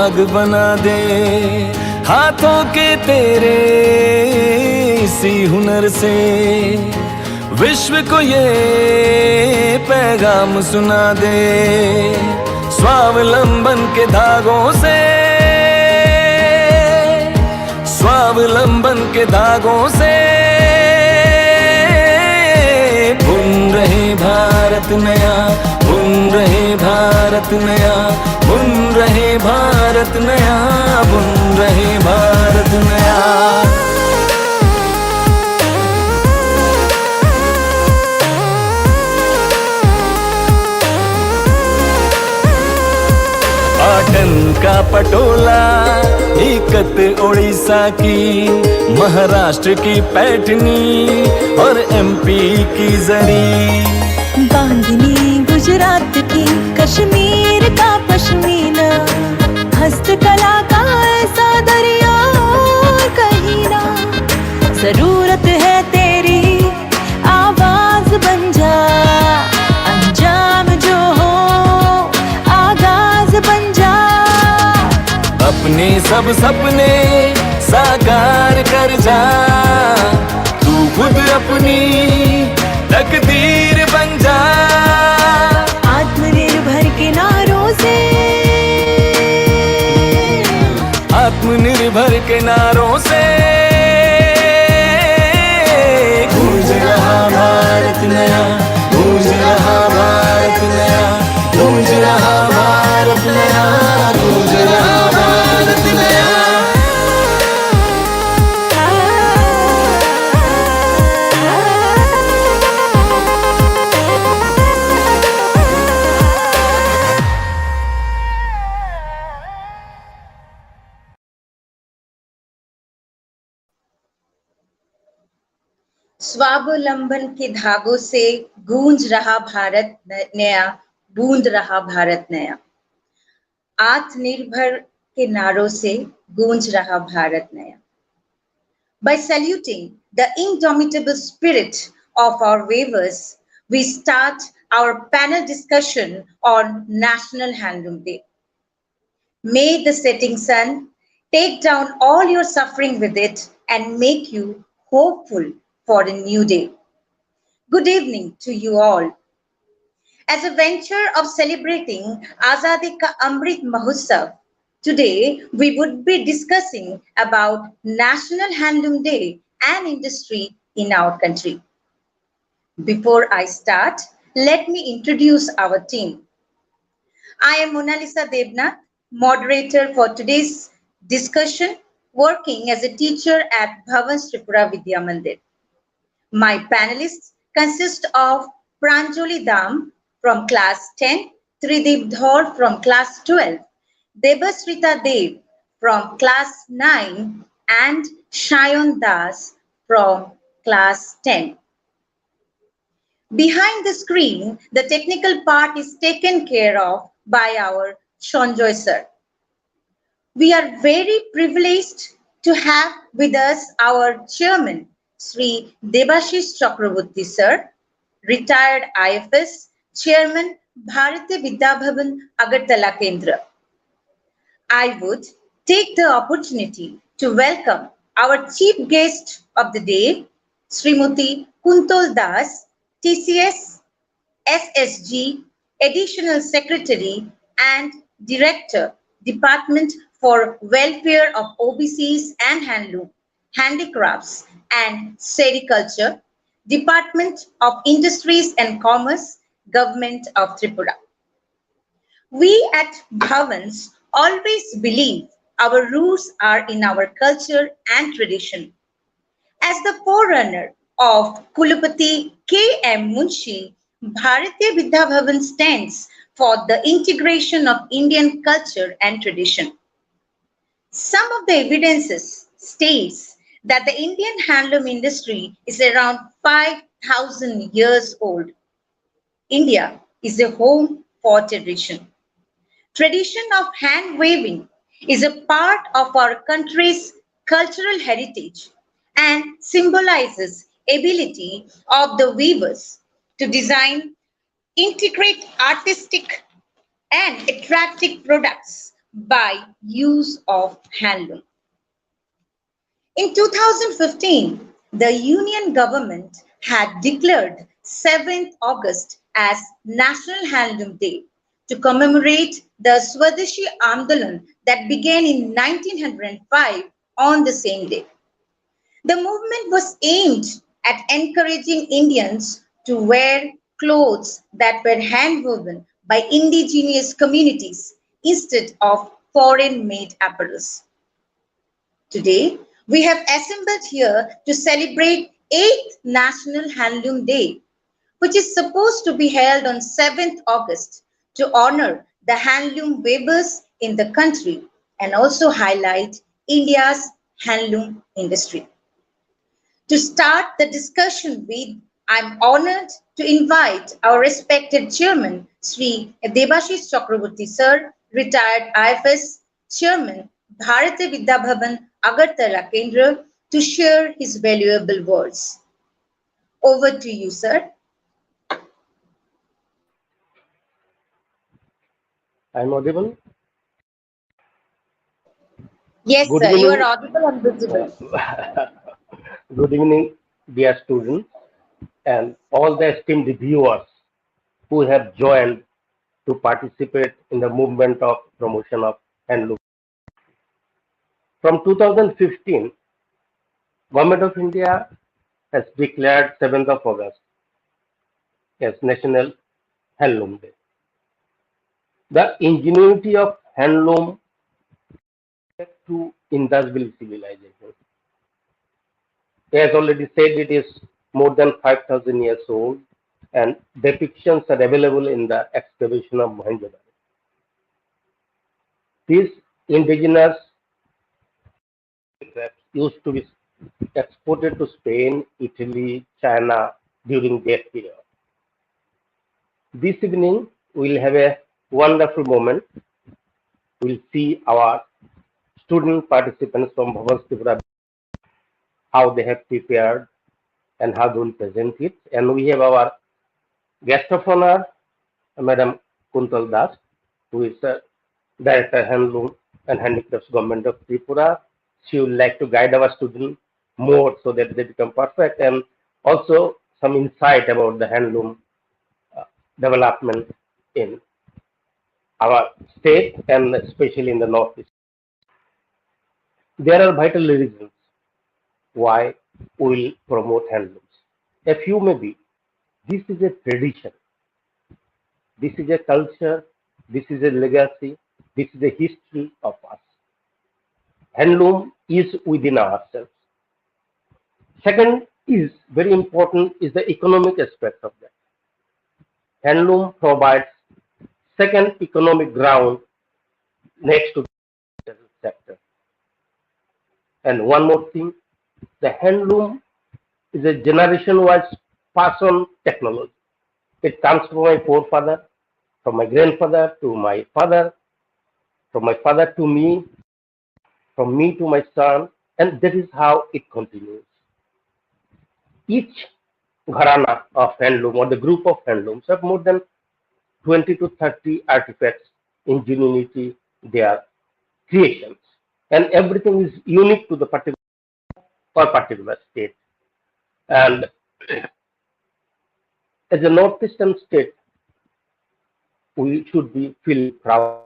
सुहाग बना दे। हाथों के तेरे इसी हुनर से विश्व को ये पैगाम सुना दे। स्वावलंबन के धागों से, स्वावलंबन के धागों से बुन रहे भारत नया, बुन रहे भारत नया, बुन रहे भारत नया, बुन रहे भारत नया। पाटन का पटोला, इकत उड़ीसा की, महाराष्ट्र की पैठनी और एमपी की जरी, बांधनी गुजरात की, कश्मीर का पश्मीना, हस्तकला का ऐसा दरिया कहीं ना। जरूरत है तेरी आवाज बन जा, अंजाम जो हो आगाज बन जा। अपने सब सपने साकार कर जा, तू खुद अपनी तकदीर बन जा। आत्मनिर्भर के नारों से, आत्मनिर्भर के नारों से गूंज रहा भारत नया, गूंज रहा भारत नया, गूंज रहा भारत नया, गूंज रहा भारत नया। स्वावलंबन के धागों से गूंज रहा भारत नया, बूंद रहा भारत नया। आत्मनिर्भर के नारों से गूंज रहा भारत नया। By saluting the indomitable spirit of our weavers, we start our panel discussion on National Handloom Day. May the setting sun take down all your suffering with it and make you hopeful for a new day. Good evening to you all. As a venture of celebrating Azadi Ka Amrit Mahotsav, today we would be discussing about National Handloom Day and industry in our country. Before I start, let me introduce our team. I am Monalisa Devnath, moderator for today's discussion, working as a teacher at Bhavan Tripura Vidya Mandir. My panelists consist of Pranjali Dam from class 10, Tridip Dhor from class 12, Devasrita Dev from class 9, and Shayon Das from class 10. Behind the screen, the technical part is taken care of by our Shonjoy sir. We are very privileged to have with us our chairman, Sri Debashish Chakraborty sir, retired IFS, chairman, Bharatiya Vidya Bhavan, Agartala Kendra. I would take the opportunity to welcome our chief guest of the day, Srimati Kuntol Das, TCS, SSG, Additional Secretary and Director, Department for Welfare of OBCs and Handloom, Handicrafts and Sericulture, Department of Industries and Commerce, Government of Tripura. We at Bhavans always believe our roots are in our culture and tradition. As the forerunner of Kulapati K.M. Munshi, Bharatiya Vidya Bhavan stands for the integration of Indian culture and tradition. Some of the evidences states that the Indian handloom industry is around 5,000 years old. India is a home for tradition. Tradition of hand weaving is a part of our country's cultural heritage and symbolizes ability of the weavers to design, integrate artistic and attractive products by use of handloom. In 2015, the Union government had declared 7th August as National Handloom Day to commemorate the Swadeshi Andolan that began in 1905 on the same day. The movement was aimed at encouraging Indians to wear clothes that were handwoven by indigenous communities instead of foreign made apparels. Today, we have assembled here to celebrate 8th National Handloom Day, which is supposed to be held on 7th August to honor the handloom weavers in the country and also highlight India's handloom industry. To start the discussion with, I'm honored to invite our respected chairman, Sri Devasrita Chakraborty sir, retired IFS chairman, Bharatiya Vidya Bhavan, Agartala Kendra, to share his valuable words. Over to you, sir. I'm audible. Yes, Good sir, you are evening. audible and visible. Good evening, dear students, and all the esteemed viewers who have joined to participate in the movement of promotion of handloom. From 2015, Government of India has declared 7th of August as National Handloom Day. The ingenuity of handloom to industrial civilization. As already said, it is more than 5,000 years old, and depictions are available in the excavation of Mohenjo-daro. These indigenous crafts used to be exported to Spain, Italy, China during that period. This evening, we'll have a wonderful moment. We'll see our student participants from Bhavan, Tripura, how they have prepared and how they will present it. And we have our guest of honor, Madam Kuntal Das, who is Director Handloom and Handicrafts Government of Tripura. She would like to guide our students more so that they become perfect, and also some insight about the handloom development in our state and especially in the northeast. There are vital reasons why we will promote handlooms. A few may be this is a tradition, this is a culture, this is a legacy, this is a history of us. Handloom is within ourselves. Second is very important is the economic aspect of that. Handloom provides second economic ground next to the sector. And one more thing, the handloom is a generation-wise pass-on technology. It comes from my forefather, from my grandfather to my father, from my father to me, from me to my son, and that is how it continues. Each gharana of handloom or the group of handlooms have more than 20 to 30 artifacts, ingenuity, their creations, and everything is unique to the particular state. And as a northeastern state, we should be feel proud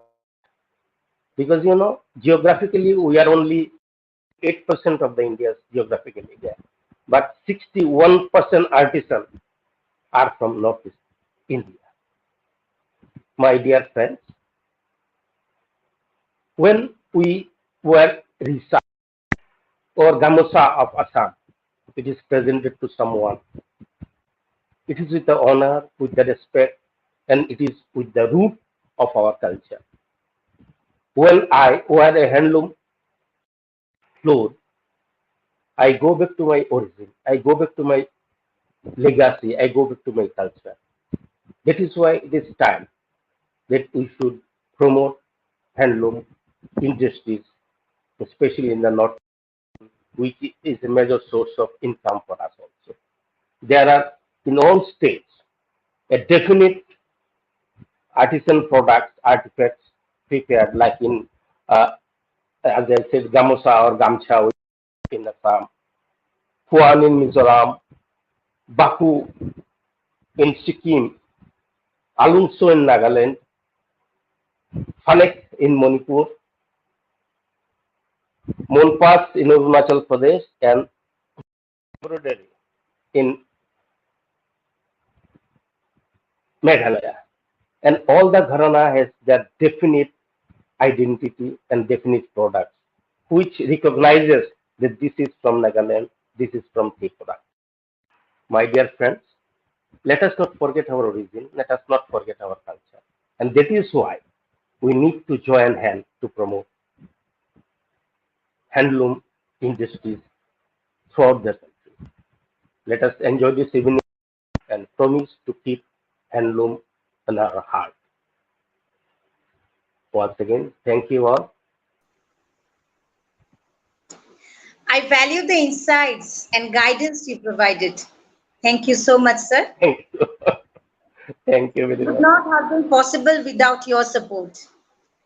because geographically we are only 8% of the India's geographically there, but 61% artisans are from northeast India. My dear friends, when we wear risa or gamusa of Assam, it is presented to someone. It is with the honor, with the respect, and it is with the root of our culture. When I wear a handloom cloth, I go back to my origin, I go back to my legacy, I go back to my culture. That is why it is time that we should promote handloom industries, especially in the north, which is a major source of income for us also. There are in all states a definite artisan products, artifacts prepared like in Uh, as I said, Gamusa or Gamcha in Assam, Phuan in Mizoram, Baku in Sikkim, Alunso in Nagaland, Phanek in Manipur, Monpas in Arunachal Pradesh, and embroidery in Meghalaya. And all the gharana has their definite identity and definite products, which recognizes that this is from Nagaland, this is from Tripura. My dear friends, let us not forget our origin, let us not forget our culture. And that is why we need to join hands to promote handloom industries throughout the country. Let us enjoy this evening and promise to keep handloom in our heart. Once again, thank you all. I value the insights and guidance you provided. Thank you so much, sir. Thank you. Thank you It very would much. not have been possible without your support.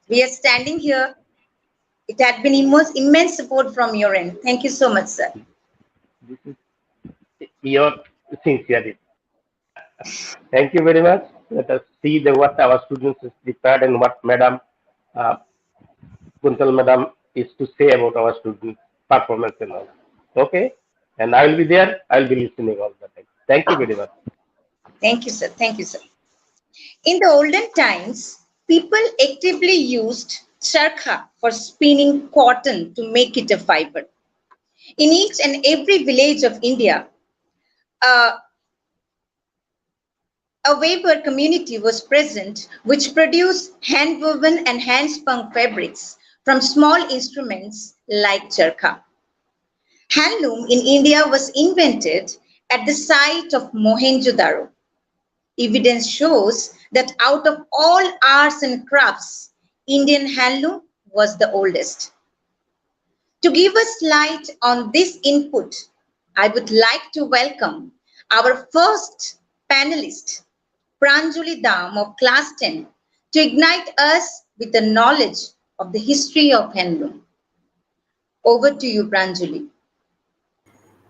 We are standing here. It had been immense support from your end. Thank you so much, sir. This is your sincerity. Thank you very much. Let us see what our students is prepared and what Madam uh, Kuntal Madam is to say about our students' performance and all. Okay? And I will be there. I will be listening all the time. Thank you very much. Thank you, sir. Thank you, sir. In the olden times, people actively used charkha for spinning cotton to make it a fiber. In each and every village of India, a, a weaver community was present which produced hand-woven and hand-spun fabrics from small instruments like charkha. Handloom in India was invented at the site of Mohenjo-daro. Evidence shows that out of all arts and crafts, Indian handloom was the oldest. To give us light on this input, I would like to welcome our first panelist, Pranjali Dam of Class 10, to ignite us with the knowledge of the history of handloom. Over to you, Pranjali.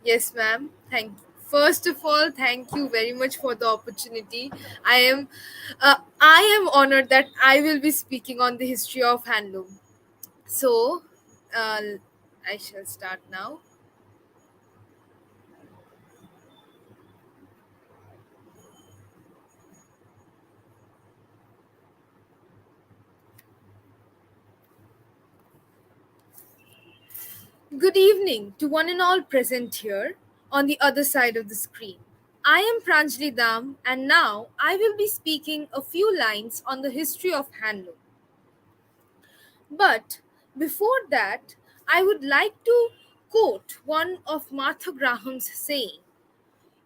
Yes, ma'am. Thank First of all, thank you very much for the opportunity. I am, I am honored that I will be speaking on the history of handloom. So, uh, I shall start now. Good evening to one and all present here on the other side of the screen. I am Pranjali Dam, and now I will be speaking a few lines on the history of handloom. But before that, I would like to quote one of Martha Graham's saying.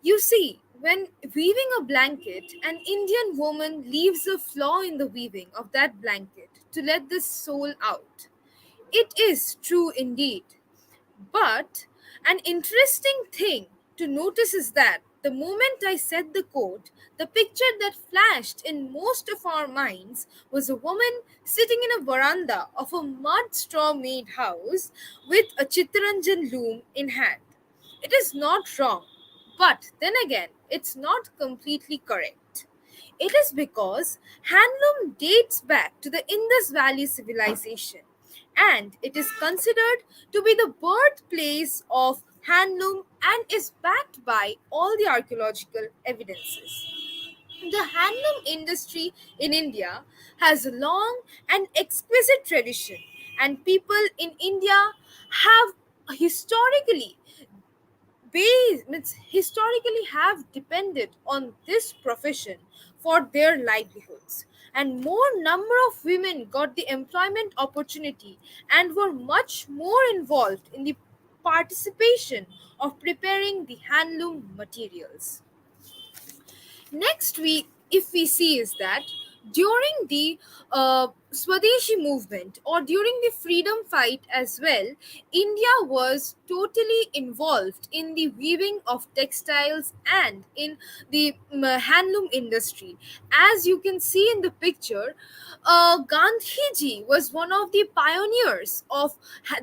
You see, when weaving a blanket, an Indian woman leaves a flaw in the weaving of that blanket to let the soul out. It is true indeed. But an interesting thing to notice is that the moment I said the quote, the picture that flashed in most of our minds was a woman sitting in a veranda of a mud straw made house with a Chitranjan loom in hand. It is not wrong, but then again, it's not completely correct. It is because handloom dates back to the Indus Valley civilization and it is considered to be the birthplace of handloom and is backed by all the archaeological evidences. The handloom industry in India has a long and exquisite tradition, and people in India have historically historically have depended on this profession for their livelihoods, and more number of women got the employment opportunity and were much more involved in the participation of preparing the handloom materials. Next week, if we see is that During the Swadeshi movement or during the freedom fight as well, India was totally involved in the weaving of textiles and in the handloom industry. As you can see in the picture, Gandhiji was one of the pioneers of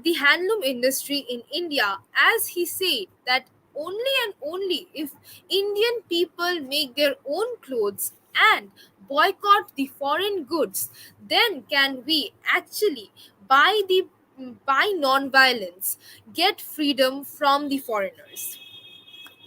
the handloom industry in India, as he said that only and only if Indian people make their own clothes and boycott the foreign goods, then can we actually, by non-violence, get freedom from the foreigners.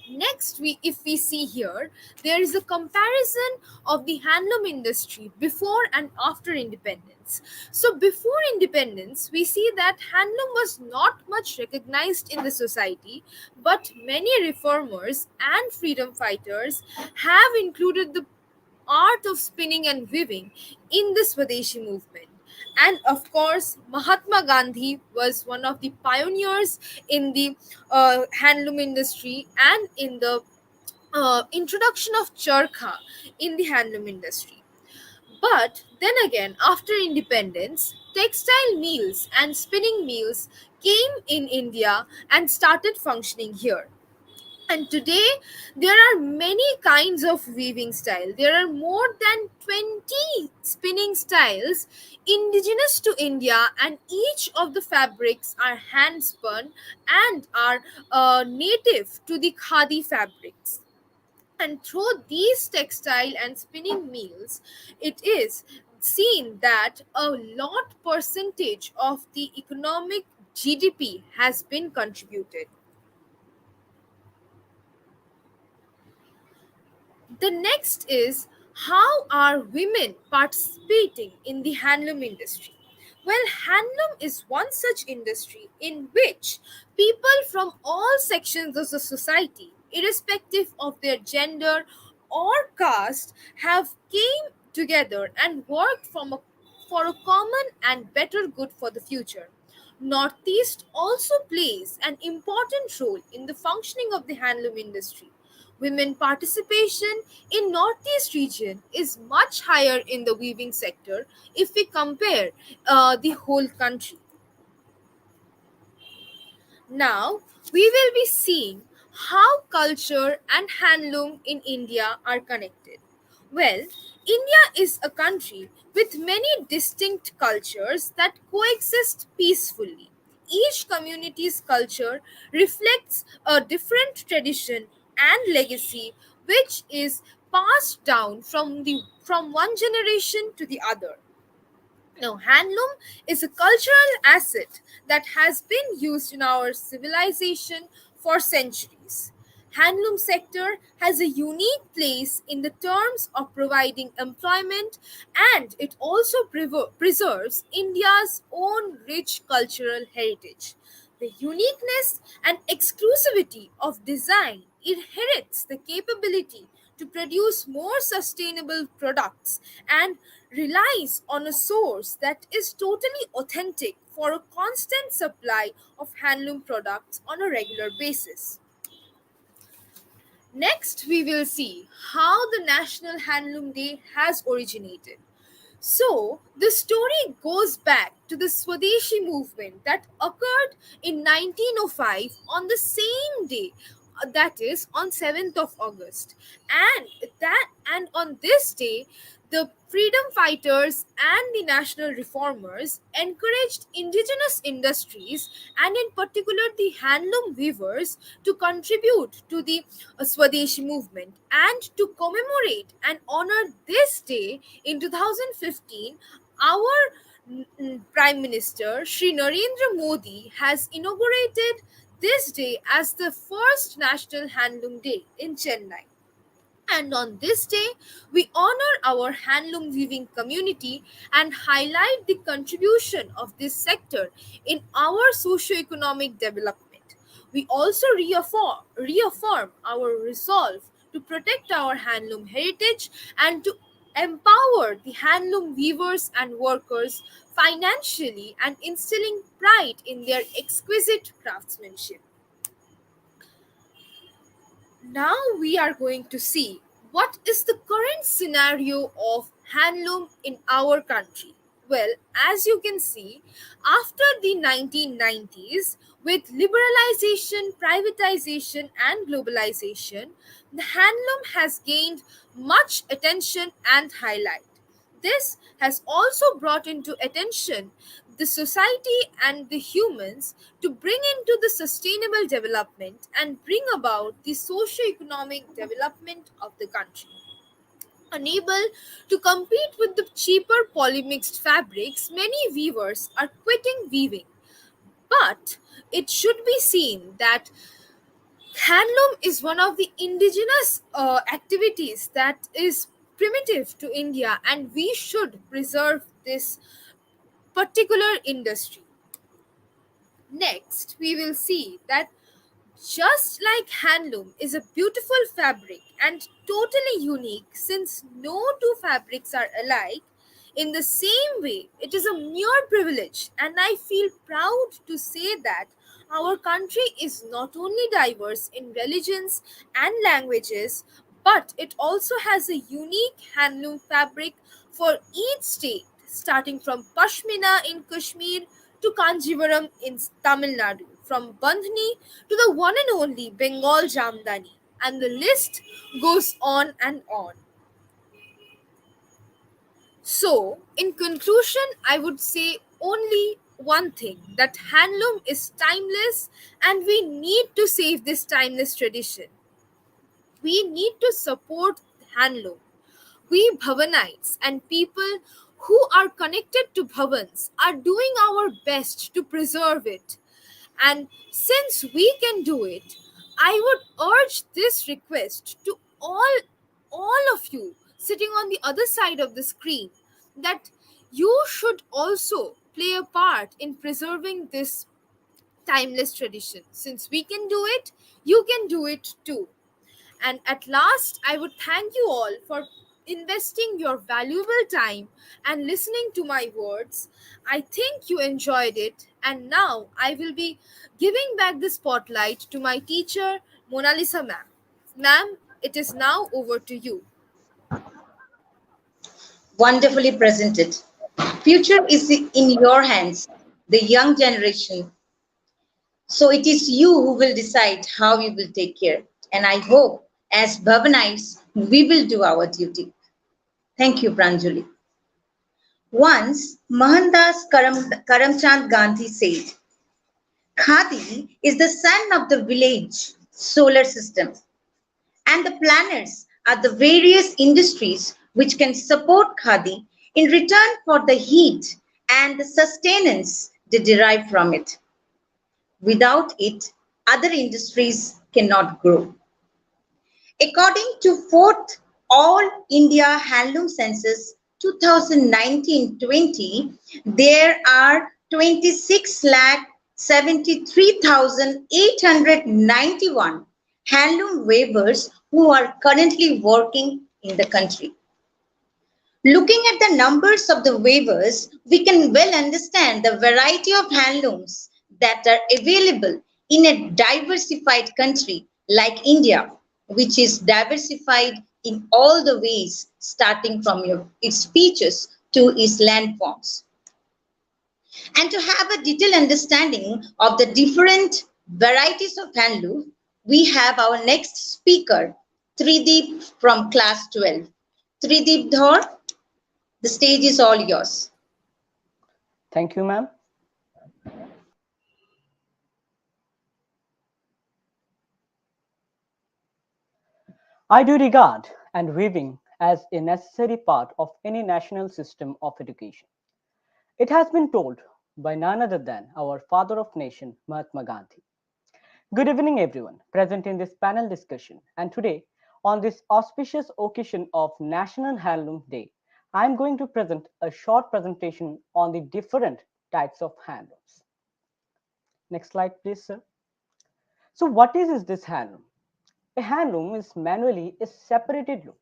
Next, if we see here, there is a comparison of the handloom industry before and after independence. So before independence, we see that handloom was not much recognized in the society, but many reformers and freedom fighters have included the art of spinning and weaving in the Swadeshi movement. And of course, Mahatma Gandhi was one of the pioneers in the handloom industry and in the introduction of charkha in the handloom industry. But then again, after independence, textile mills and spinning mills came in India and started functioning here. And today, there are many kinds of weaving style. There are more than 20 spinning styles indigenous to India, and each of the fabrics are hand spun and are native to the khadi fabrics. And through these textile and spinning mills, it is seen that a lot percentage of the economic GDP has been contributed. The next is, how are women participating in the handloom industry? Well, handloom is one such industry in which people from all sections of the society, irrespective of their gender or caste, have came together and worked for a common and better good for the future. Northeast also plays an important role in the functioning of the handloom industry. Women participation in Northeast region is much higher in the weaving sector if we compare the whole country. Now, we will be seeing how culture and handloom in India are connected. Well, India is a country with many distinct cultures that coexist peacefully. Each community's culture reflects a different tradition and legacy which is passed down from one generation to the other. Now, handloom is a cultural asset that has been used in our civilization for centuries. Handloom sector has a unique place in the terms of providing employment, and it also preserves India's own rich cultural heritage. The uniqueness and exclusivity of design inherits the capability to produce more sustainable products and relies on a source that is totally authentic for a constant supply of handloom products on a regular basis. Next, we will see how the National Handloom Day has originated. So, the story goes back to the Swadeshi movement that occurred in 1905 on the same day, that is on 7th of August. And on this day, the freedom fighters and the national reformers encouraged indigenous industries, and in particular the handloom weavers, to contribute to the Swadeshi movement. And to commemorate and honor this day in 2015, our Prime Minister Shri Narendra Modi has inaugurated this day as the first National Handloom Day in Chennai. And on this day, we honor our handloom weaving community and highlight the contribution of this sector in our socio-economic development. We also reaffirm our resolve to protect our handloom heritage and to empower the handloom weavers and workers financially and instilling pride in their exquisite craftsmanship. Now we are going to see what is the current scenario of handloom in our country? Well, as you can see, after the 1990s, with liberalization, privatization, and globalization, the handloom has gained much attention and highlight. This has also brought into attention the society and the humans to bring into the sustainable development and bring about the socio-economic development of the country. Unable to compete with the cheaper polymixed fabrics, many weavers are quitting weaving. But it should be seen that handloom is one of the indigenous activities that is primitive to India, and we should preserve this particular industry. Next, we will see that just like handloom is a beautiful fabric and totally unique since no two fabrics are alike, in the same way, it is a mere privilege, and I feel proud to say that our country is not only diverse in religions and languages, but it also has a unique handloom fabric for each state, starting from Pashmina in Kashmir to Kanjivaram in Tamil Nadu, from Bandhani to the one and only Bengal Jamdani, and the list goes on and on. So, in conclusion, I would say only one thing, that handloom is timeless and we need to save this timeless tradition. We need to support handloom. We Bhavanites and people who are connected to Bhavans are doing our best to preserve it. And since we can do it, I would urge this request to all of you sitting on the other side of the screen that you should also play a part in preserving this timeless tradition. Since we can do it, you can do it too. And at last, I would thank you all for investing your valuable time and listening to my words. I think you enjoyed it, and now I will be giving back the spotlight to my teacher, Mona Lisa ma'am. Ma'am, it is now over to you. Wonderfully presented. Future is in your hands, the young generation. So it is you who will decide how you will take care. And I hope, as Bhavanites, we will do our duty. Thank you, Pranjali. Once, Mohandas Karamchand Gandhi said, Khadi is the sun of the village solar system, and the planets are the various industries which can support Khadi in return for the heat and the sustenance they derive from it. Without it, other industries cannot grow. According to 4th All India Handloom Census 2019-20, there are 26 lakh 73,891 handloom weavers who are currently working in the country. Looking at the numbers of the weavers, we can well understand the variety of handlooms that are available in a diversified country like India, which is diversified in all the ways, starting from its features to its landforms. And to have a detailed understanding of the different varieties of handloom, we have our next speaker, Trideep from class 12. Trideep Dhor, the stage is all yours. Thank you, ma'am. I do regard and weaving as a necessary part of any national system of education. It has been told by none other than our father of nation, Mahatma Gandhi. Good evening, everyone present in this panel discussion. And today, on this auspicious occasion of National Handloom Day, I am going to present a short presentation on the different types of handlooms. Next slide, please, sir. So, what is this handloom? A handloom is manually a separated loom.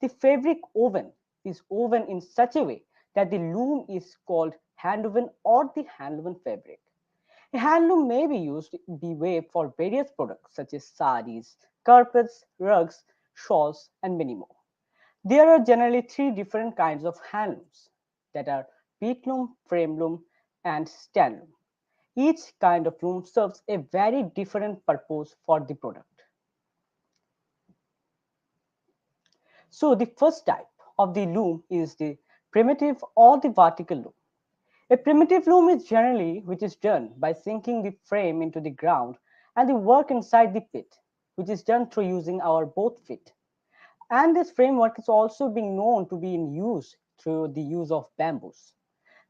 The fabric woven is woven in such a way that the loom is called handwoven or the handwoven fabric. A handloom may be used be weaved for various products such as saris, carpets, rugs, shawls, and many more. There are generally three different kinds of handlooms that are peat loom, frame loom, and stand loom. Each kind of loom serves a very different purpose for the product. So the first type of the loom is the primitive or the vertical loom. A primitive loom is generally which is done by sinking the frame into the ground and the work inside the pit, which is done through using our both feet. And this framework is also being known to be in use through the use of bamboos.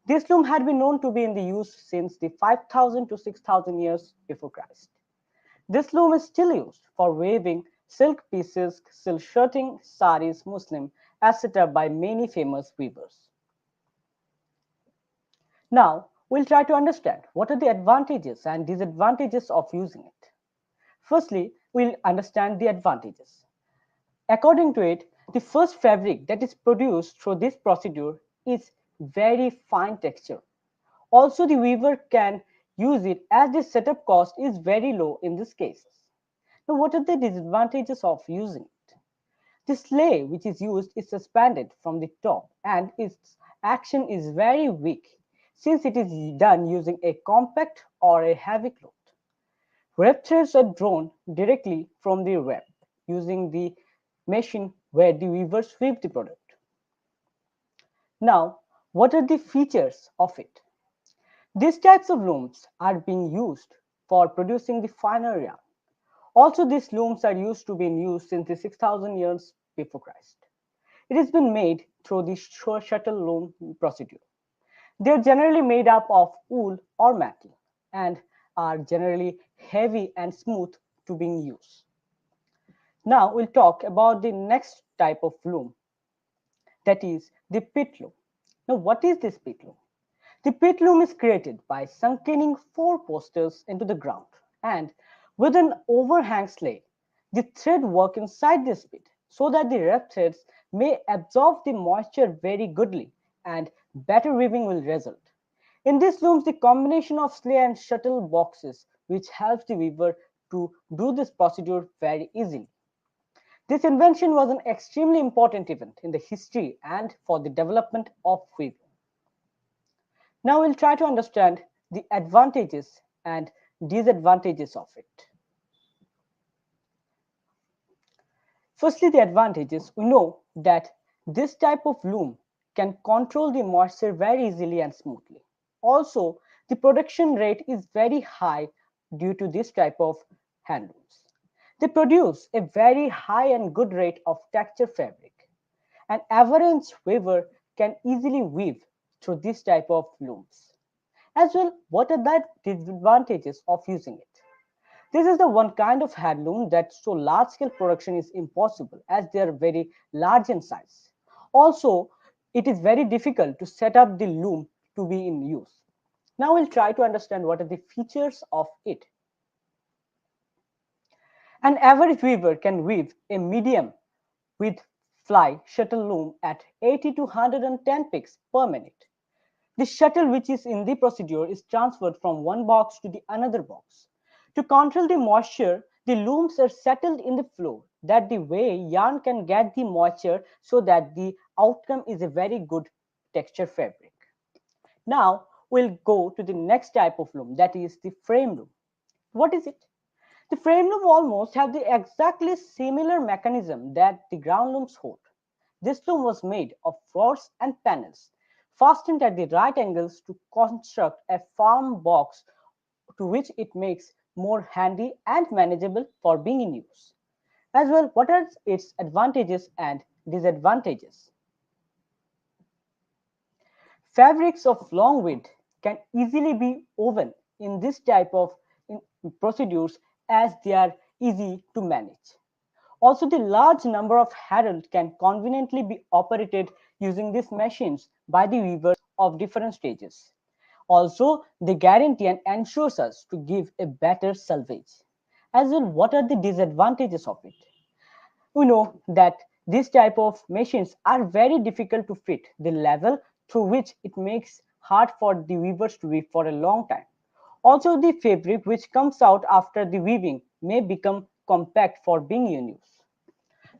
This loom had been known to be in the use since the 5000 to 6000 years before Christ. This loom is still used for weaving silk pieces, silk shirting, saris, muslin, etc. by many famous weavers. Now, we'll try to understand what are the advantages and disadvantages of using it. Firstly, we'll understand the advantages. According to it, the first fabric that is produced through this procedure is very fine texture. Also, the weaver can use it as the setup cost is very low in these cases. Now, what are the disadvantages of using it? The sleigh which is used is suspended from the top and its action is very weak since it is done using a compact or a heavy cloth. Web threads are drawn directly from the web using the machine where the weavers weave the product. Now, what are the features of it? These types of looms are being used for producing the finer yarn. Also, these looms are used to be in use since the 6000 years before Christ. It has been made through the shuttle loom procedure. They are generally made up of wool or metal and are generally heavy and smooth to being used. Now we'll talk about the next type of loom, that is the pit loom. Now, what is this pit loom? The pit loom is created by sunkening four posters into the ground and with an overhang sleeve, the thread work inside this pit so that the rough threads may absorb the moisture very goodly and better weaving will result. In this looms the combination of sleigh and shuttle boxes which helps the weaver to do this procedure very easily. This invention was an extremely important event in the history and for the development of weaving. Now we'll try to understand the advantages and disadvantages of it. Firstly, the advantages. We know that this type of loom can control the moisture very easily and smoothly. Also, the production rate is very high due to this type of handlooms. They produce a very high and good rate of texture fabric. An average weaver can easily weave through this type of looms. As well, what are the disadvantages of using it? This is the one kind of handloom that so large scale production is impossible as they are very large in size. Also, it is very difficult to set up the loom to be in use. Now we'll try to understand what are the features of it. An average weaver can weave a medium with fly shuttle loom at 80 to 110 picks per minute. The shuttle which is in the procedure is transferred from one box to the another box. To control the moisture, the looms are settled in the floor that the way yarn can get the moisture so that the outcome is a very good texture fabric. Now we'll go to the next type of loom, that is the frame loom. What is it? The frame loom almost have the exactly similar mechanism that the ground looms hold. This loom was made of rods and panels fastened at the right angles to construct a firm box to which it makes more handy and manageable for being in use. As well, what are its advantages and disadvantages? Fabrics of long width can easily be woven in this type of procedures as they are easy to manage. Also, the large number of herald can conveniently be operated using these machines by the weavers of different stages. Also, they guarantee and ensures us to give a better salvage. As well, what are the disadvantages of it? We know that these type of machines are very difficult to fit the level through which it makes hard for the weavers to weave for a long time. Also, the fabric which comes out after the weaving may become compact for being in use.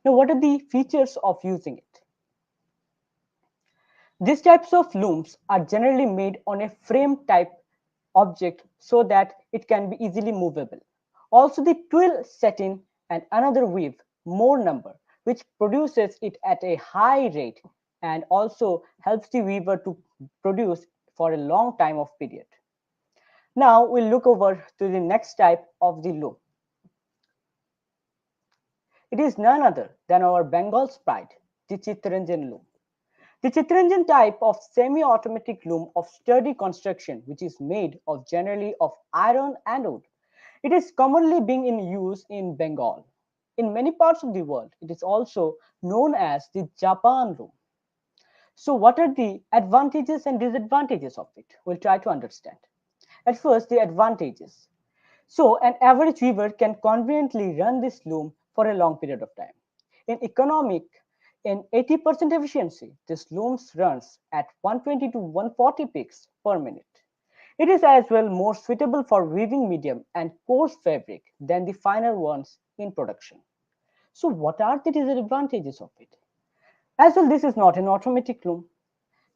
Now, what are the features of using it? These types of looms are generally made on a frame type object so that it can be easily movable. Also, the twill satin and another weave, more number, which produces it at a high rate and also helps the weaver to produce for a long time of period. Now we'll look over to the next type of the loom. It is none other than our Bengal's pride, the Chitranjan loom. The Chitranjan type of semi-automatic loom of sturdy construction, which is made of generally of iron and wood. It is commonly being in use in Bengal. In many parts of the world, it is also known as the Japan loom. So, what are the advantages and disadvantages of it? We'll try to understand. At first, the advantages. So, an average weaver can conveniently run this loom for a long period of time. In economic, in 80% efficiency, this loom runs at 120 to 140 picks per minute. It is as well more suitable for weaving medium and coarse fabric than the finer ones in production. So, what are the disadvantages of it? As well, this is not an automatic loom.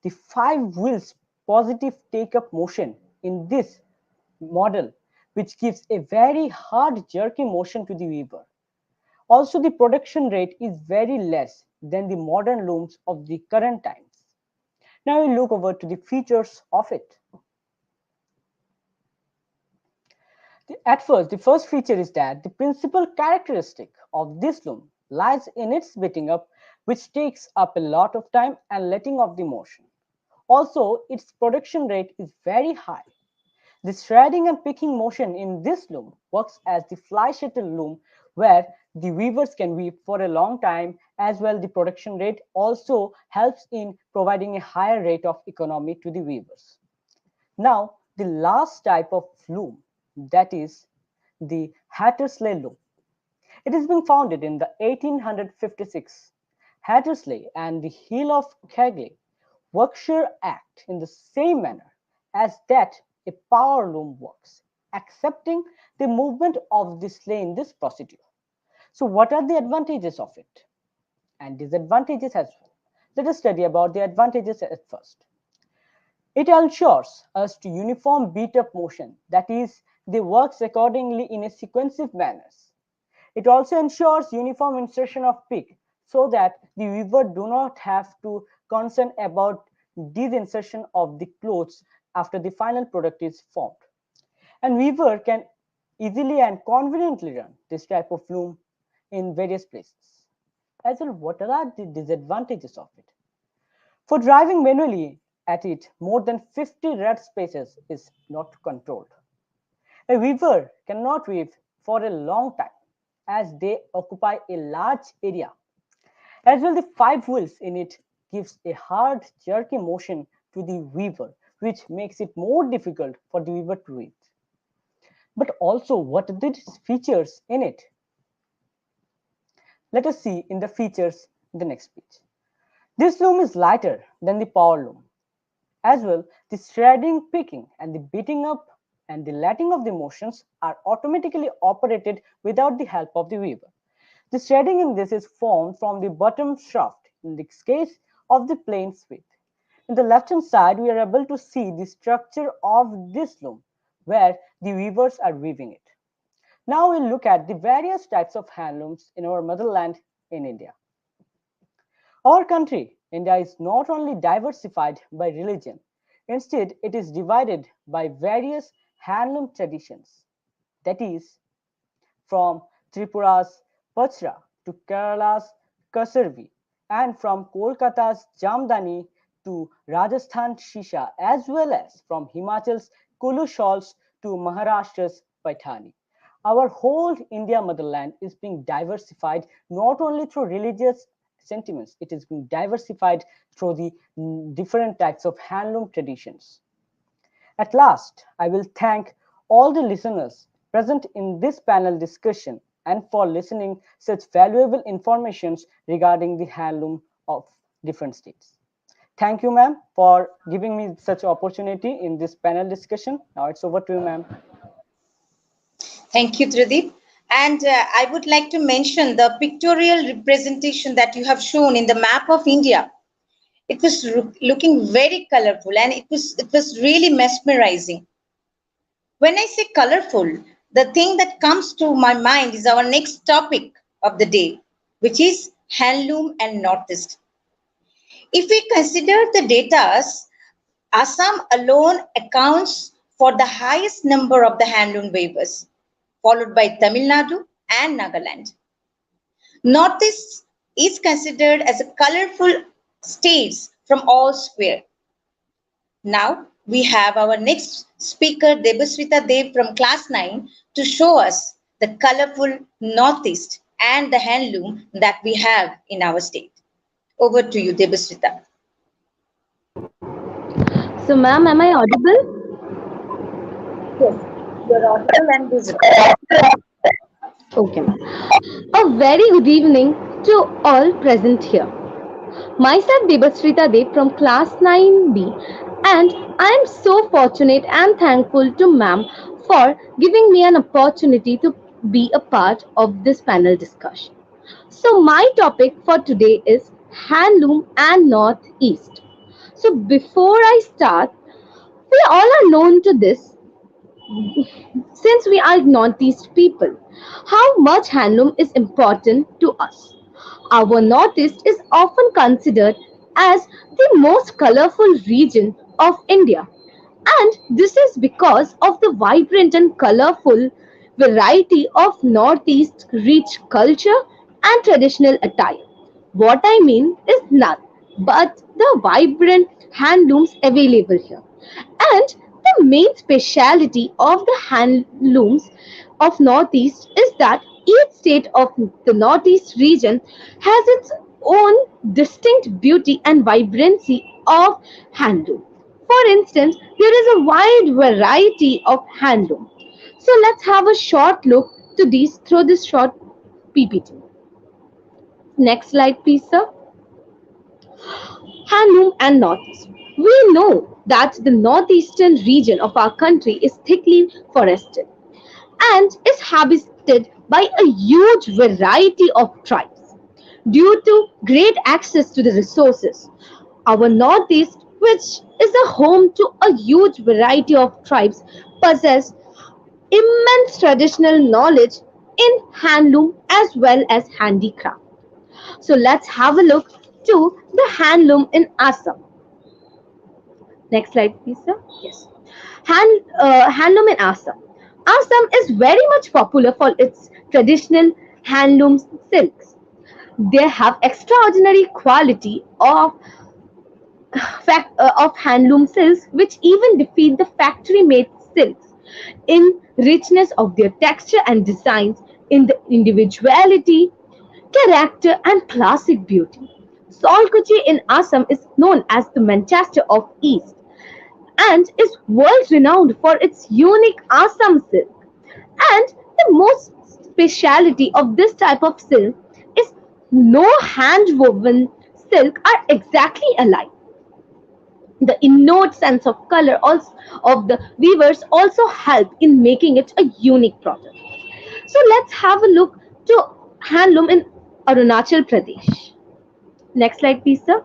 The five wheels positive take up motion in this model, which gives a very hard jerky motion to the weaver. Also, the production rate is very less than the modern looms of the current times. Now we look over to the features of it. At first, the first feature is that the principal characteristic of this loom lies in its beating up, which takes up a lot of time, and letting off the motion. Also, its production rate is very high. The shredding and picking motion in this loom works as the fly shuttle loom, where the weavers can weave for a long time. As well, the production rate also helps in providing a higher rate of economy to the weavers. Now, the last type of loom, that is the Hattersley loom. It has been founded in the 1856. Hattersley and the Hill of Kegley, Berkshire act in the same manner as that a power loom works, accepting the movement of the sleigh in this procedure. So, what are the advantages of it and disadvantages as well? Let us study about the advantages at first. It ensures us to uniform beat up motion, that is, they works accordingly in a sequentive manner. It also ensures uniform insertion of pick so that the weaver do not have to concern about disinsertion of the clothes after the final product is formed. And weaver can easily and conveniently run this type of loom in various places. As well, what are the disadvantages of it? For driving manually at it, more than 50 red spaces is not controlled. A weaver cannot weave for a long time as they occupy a large area. As well, the five wheels in it gives a hard jerky motion to the weaver, which makes it more difficult for the weaver to weave. But also, what are the features in it? Let us see in the features in the next page. This loom is lighter than the power loom. As well, the shredding, picking, and the beating up and the letting of the motions are automatically operated without the help of the weaver. The shredding in this is formed from the bottom shaft in the case of the plain sweep. In the left hand side, we are able to see the structure of this loom where the weavers are weaving it. Now we'll look at the various types of handlooms in our motherland in India. Our country, India, is not only diversified by religion, instead it is divided by various handloom traditions. That is, from Tripura's Pachra to Kerala's Kasarvi, and from Kolkata's Jamdani to Rajasthan Shisha, as well as from Himachal's Kulu shawls to Maharashtra's Paithani. Our whole India motherland is being diversified not only through religious sentiments, it is being diversified through the different types of handloom traditions. At last, I will thank all the listeners present in this panel discussion and for listening such valuable informations regarding the handloom of different states. Thank you, ma'am, for giving me such opportunity in this panel discussion. Now it's over to you, ma'am. Thank you, Tridip. And I would like to mention the pictorial representation that you have shown in the map of India. It was looking very colorful, and it was really mesmerizing. When I say colorful, the thing that comes to my mind is our next topic of the day, which is handloom and Northeast. If we consider the data, Assam alone accounts for the highest number of the handloom weavers, followed by Tamil Nadu and Nagaland. Northeast is considered as a colorful states from all square. Now we have our next speaker, Devasrita Dev from class 9, to show us the colorful Northeast and the handloom that we have in our state. Over to you, Devasrita. So, ma'am, am I audible? Yes, you're audible and visible. Okay, ma'am. A very good evening to all present here. Myself, Devasrita Dev from class 9B, and I am so fortunate and thankful to ma'am for giving me an opportunity to be a part of this panel discussion. So, my topic for today is handloom and Northeast. So, before I start, we all are known to this since we are Northeast people, how much handloom is important to us. Our Northeast is often considered as the most colorful region of India, and this is because of the vibrant and colorful variety of Northeast rich culture and traditional attire. What I mean is none but the vibrant handlooms available here. And the main speciality of the handlooms of Northeast is that each state of the Northeast region has its own distinct beauty and vibrancy of handloom. For instance, there is a wide variety of handloom. So let's have a short look to these through this short PPT. Next slide, please, sir. Handloom and Northeast. We know that the northeastern region of our country is thickly forested and is habited by a huge variety of tribes. Due to great access to the resources, our Northeast, which is a home to a huge variety of tribes, possess immense traditional knowledge in handloom as well as handicraft. So let's have a look to the handloom in Assam. Next slide, please, sir. Yes. Handloom in Assam. Assam is very much popular for its traditional handloom silks. They have extraordinary quality of handloom silks, which even defeat the factory-made silks in richness of their texture and designs, in the individuality, character, and classic beauty. Salkuchi in Assam is known as the Manchester of East and is world renowned for its unique Assam silk. And the most speciality of this type of silk is no hand woven silk are exactly alike. The innate sense of color also of the weavers also help in making it a unique product. So let's have a look to handloom in Arunachal Pradesh. Next slide, please, sir.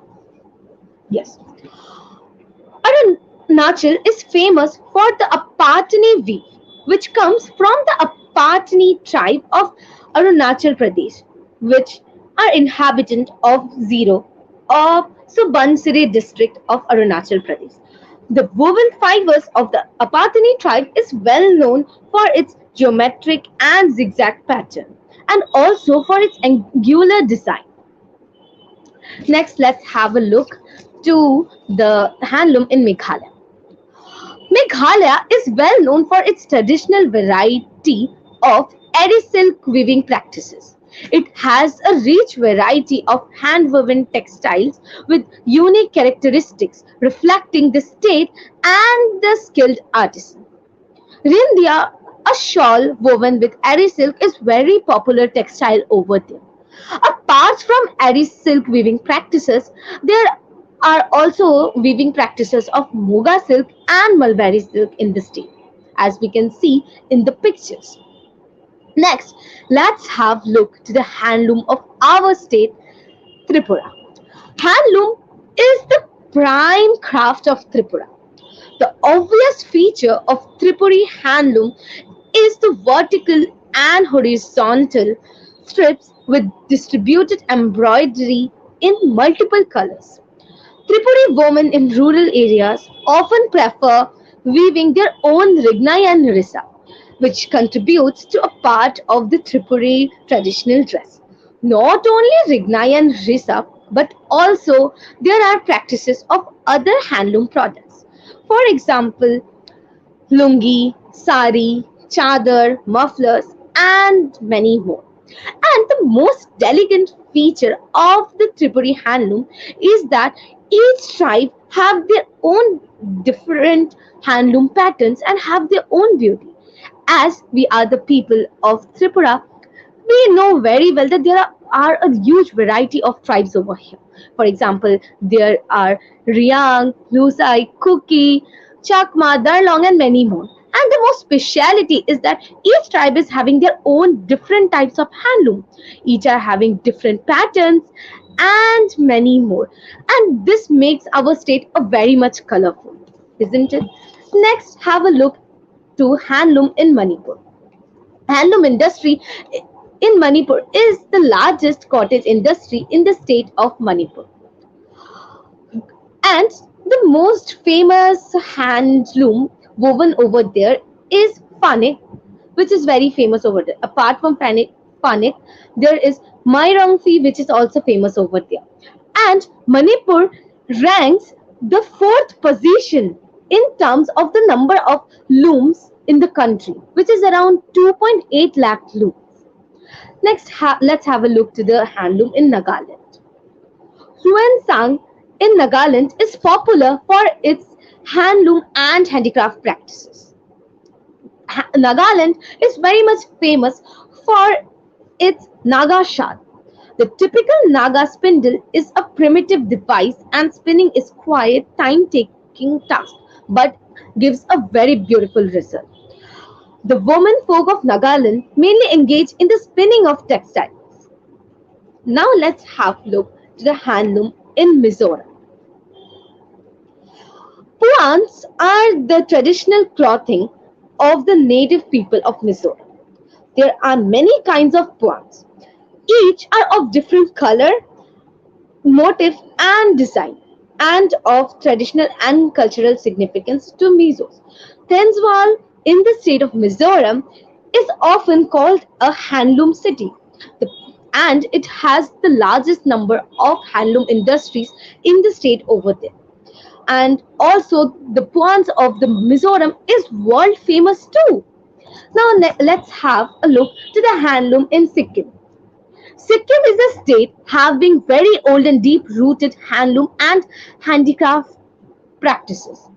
Yes. Arunachal is famous for the Apatani weave, which comes from the Apatani tribe of Arunachal Pradesh, which are inhabitant of Zero of Subansiri district of Arunachal Pradesh. The woven fibers of the Apatani tribe is well known for its geometric and zigzag pattern and also for its angular design. Next, let's have a look to the handloom in Meghalaya. Meghalaya is well known for its traditional variety of eri silk weaving practices. It has a rich variety of hand-woven textiles with unique characteristics reflecting the state and the skilled artisan. Rindia, a shawl woven with eri silk, is very popular textile over there. Apart from eri silk weaving practices, there are also weaving practices of Moga silk and Mulberry silk in the state, as we can see in the pictures. Next, let's have a look to the handloom of our state, Tripura. Handloom is the prime craft of Tripura. The obvious feature of Tripuri handloom is the vertical and horizontal strips with distributed embroidery in multiple colors. Tripuri women in rural areas often prefer weaving their own rignai and risa, which contributes to a part of the Tripuri traditional dress. Not only rignai and risa, but also there are practices of other handloom products. For example, lungi, sari, chadar, mufflers, and many more. And the most elegant feature of the Tripuri handloom is that each tribe have their own different handloom patterns and have their own beauty. As we are the people of Tripura, we know very well that are a huge variety of tribes over here. For example, there are Riang, Lusai, Kuki, Chakma, Darlong, and many more. And the most speciality is that each tribe is having their own different types of handloom. Each are having different patterns and many more. And this makes our state a very much colorful, isn't it? Next, have a look to handloom in Manipur. Handloom industry in Manipur is the largest cottage industry in the state of Manipur. And the most famous handloom woven over there is Panik, which is very famous over there. Apart from Panik, there is Mairangfi, which is also famous over there. And Manipur ranks the fourth position in terms of the number of looms in the country, which is around 2.8 lakh looms. Next, let's have a look to the handloom in Nagaland. Sang in Nagaland is popular for its handloom and handicraft practices. Nagaland is very much famous for its Naga shad. The typical Naga spindle is a primitive device and spinning is quite time-taking task but gives a very beautiful result. The women folk of Nagaland mainly engage in the spinning of textiles. Now let's have a look to the handloom in Mizoram. Puans are the traditional clothing of the native people of Mizoram. There are many kinds of puans. Each are of different color, motif and design and of traditional and cultural significance to Mizos. Tenswal in the state of Mizoram is often called a handloom city. And it has the largest number of handloom industries in the state over there. And also the Puans of the Mizoram is world famous too. Now let's have a look to the handloom in Sikkim. Sikkim is a state having very old and deep rooted handloom and handicraft practices.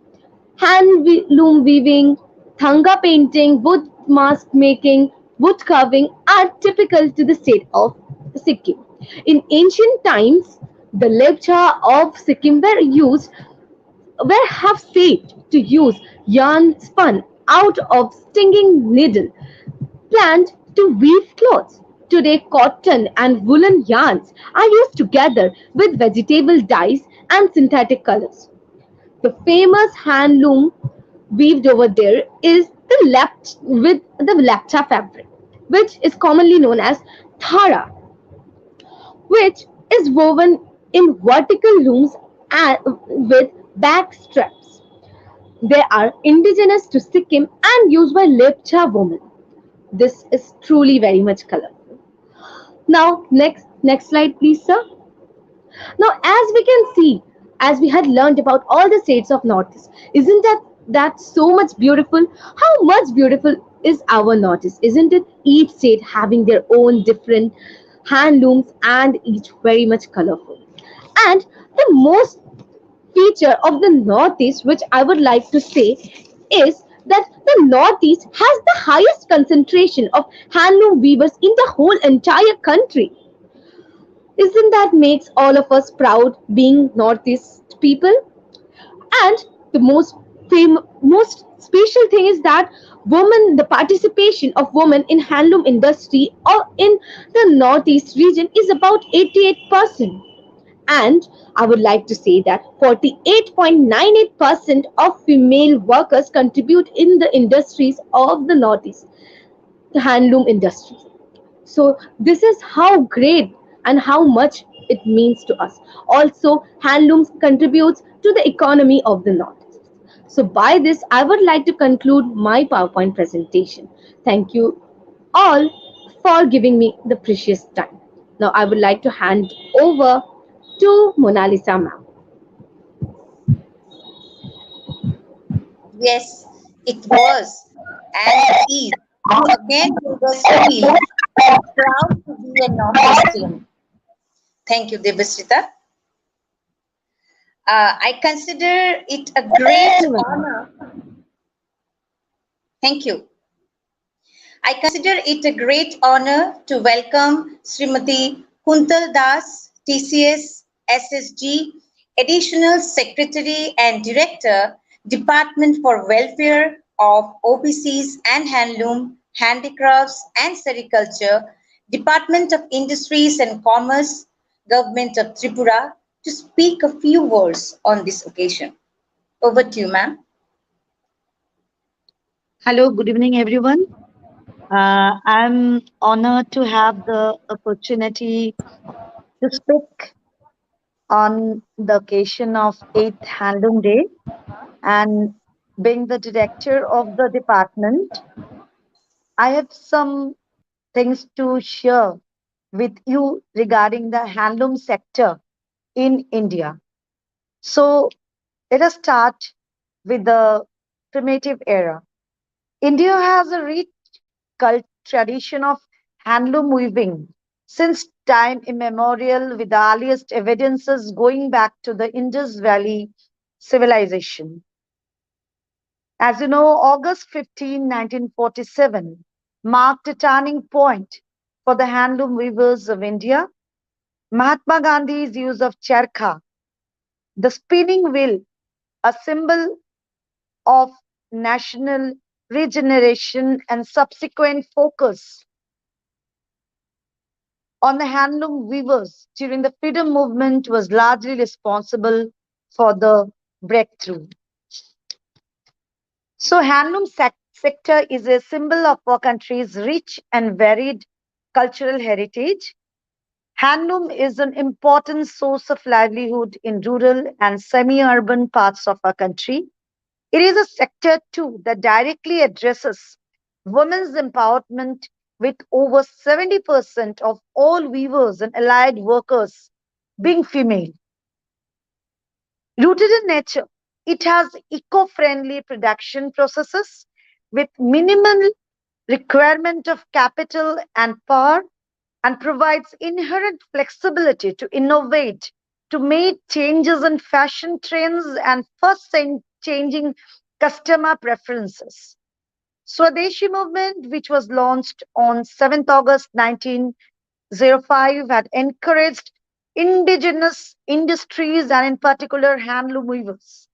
Handloom weaving, thanga painting, wood mask making, wood carving are typical to the state of Sikkim. In ancient times, the lepcha of Sikkim were have saved to use yarn spun out of stinging needle planned to weave clothes. Today, cotton and woolen yarns are used together with vegetable dyes and synthetic colors. The famous handloom weaved over there is with the lepcha fabric, which is commonly known as thara, which is woven in vertical looms and with back straps. They are indigenous to Sikkim and used by Lepcha women. This is truly very much colorful. Now, next slide, please, sir. Now, as we can see, as we had learned about all the states of Northeast, isn't that so much beautiful? How much beautiful is our Northeast, isn't it? Each state having their own different handlooms and each very much colorful. And the most feature of the Northeast, which I would like to say, is that the Northeast has the highest concentration of handloom weavers in the whole entire country. Isn't that makes all of us proud being Northeast people? And the most special thing is that the participation of women in handloom industry or in the Northeast region is about 88%. And I would like to say that 48.98% of female workers contribute in the industries of the Northeast, the handloom industry. So this is how great and how much it means to us. Also, handlooms contributes to the economy of the North. So by this, I would like to conclude my PowerPoint presentation. Thank you all for giving me the precious time. Now I would like to hand over to Mona Lisa ma'am. Yes, it was and it is. You again made us feel proud to be a Northeastern. Thank you, Devasrita. I consider it a great Very well. honor. Thank you. I consider it a great honor to welcome Srimati Kuntal Das, TCS SSG, Additional Secretary and Director, Department for Welfare of OBCs and Handloom, Handicrafts and Sericulture, Department of Industries and Commerce, Government of Tripura, to speak a few words on this occasion. Over to you, ma'am. Hello, good evening, everyone. I'm honored to have the opportunity to speak on the occasion of 8th Handloom Day and being the director of the department. I have some things to share with you regarding the handloom sector in India. So let us start with the primitive era. India has a rich tradition of handloom weaving since time immemorial, with the earliest evidences going back to the Indus Valley civilization. As you know, August 15, 1947 marked a turning point for the handloom weavers of India. Mahatma Gandhi's use of charkha, the spinning wheel, a symbol of national regeneration and subsequent focus on the handloom weavers during the freedom movement was largely responsible for the breakthrough. So, handloom sector is a symbol of our country's rich and varied cultural heritage. Handloom is an important source of livelihood in rural and semi-urban parts of our country. It is a sector too that directly addresses women's empowerment, with over 70% of all weavers and allied workers being female. Rooted in nature, it has eco-friendly production processes with minimal requirement of capital and power, and provides inherent flexibility to innovate, to make changes in fashion trends and first changing customer preferences. Swadeshi movement, which was launched on 7th August 1905, had encouraged indigenous industries and in particular handloom weavers.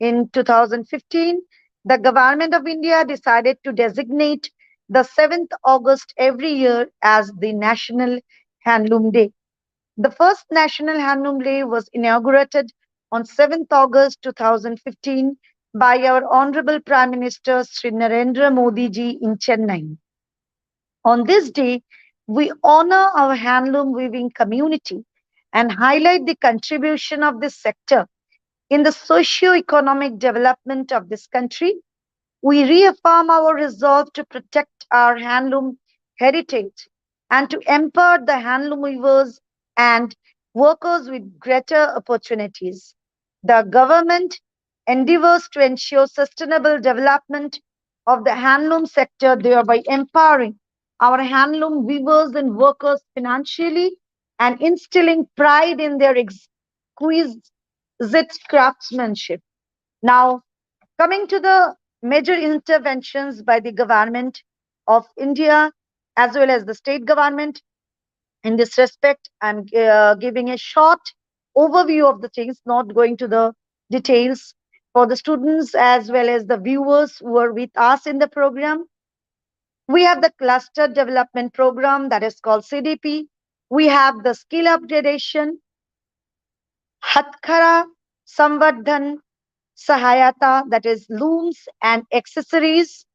In 2015, the government of India decided to designate the 7th August every year as the National Handloom Day. The first National Handloom Day was inaugurated on 7th August 2015 by our Honorable Prime Minister Sri Narendra Modi ji in Chennai. On this day, we honor our handloom weaving community and highlight the contribution of this sector in the socio-economic development of this country. We reaffirm our resolve to protect our handloom heritage and to empower the handloom weavers and workers with greater opportunities. The government endeavors to ensure sustainable development of the handloom sector, thereby empowering our handloom weavers and workers financially and instilling pride in their exquisite craftsmanship. Now, coming to the major interventions by the government of India as well as the state government, in this respect, I'm giving a short overview of the things, not going to the details for the students as well as the viewers who are with us in the program. We have the cluster development program that is called CDP. We have the skill upgradation. Hatkara Samvardhan Sahayata, that is looms and accessories.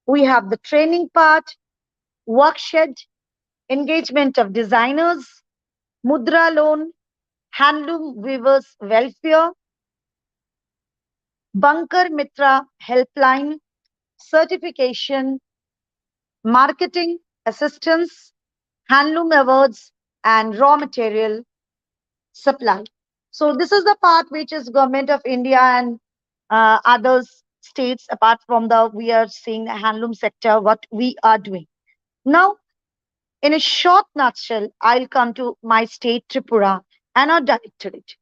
We have the training part, workshed, engagement of designers, Mudra loan, handloom weavers welfare, Bunker Mitra helpline, certification, marketing assistance, handloom awards, and raw material supply. So this is the part which is Government of India and other states, apart from the we are seeing the handloom sector, what we are doing. Now, in a short nutshell, I'll come to my state, Tripura, and our directorate.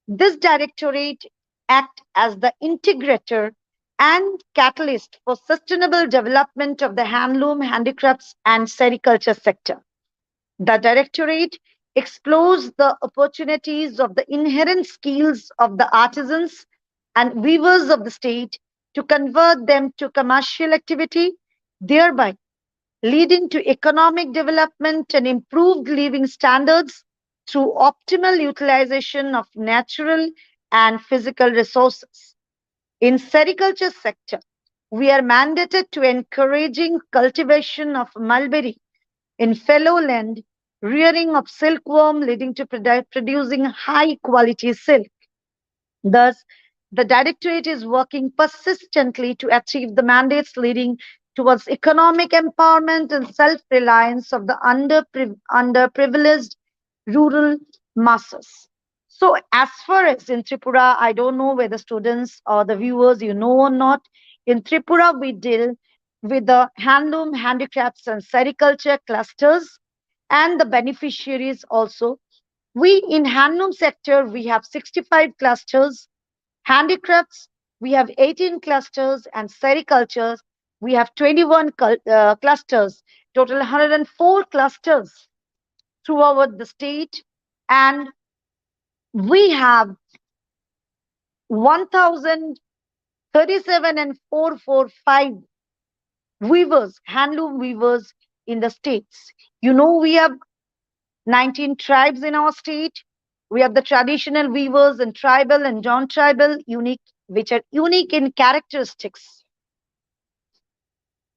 This directorate act as the integrator and catalyst for sustainable development of the handloom, handicrafts, and sericulture sector. The Directorate explores the opportunities of the inherent skills of the artisans and weavers of the state to convert them to commercial activity, thereby leading to economic development and improved living standards through optimal utilization of natural and physical resources. In sericulture sector, we are mandated to encouraging cultivation of mulberry in fallow land, rearing of silkworm leading to producing high quality silk. Thus, the Directorate is working persistently to achieve the mandates leading towards economic empowerment and self reliance of the underprivileged rural masses. So, as far as in Tripura, I don't know whether students or the viewers you know or not. In Tripura, we deal with the handloom, handicrafts, and sericulture clusters and the beneficiaries also. We in handloom sector we have 65 clusters, handicrafts we have 18 clusters, and sericulture we have 21 clusters, total 104 clusters throughout the state, and we have 1037 and 445 weavers, handloom weavers in the states. You know, we have 19 tribes in our state. We have the traditional weavers and tribal and non-tribal, unique, which are unique in characteristics.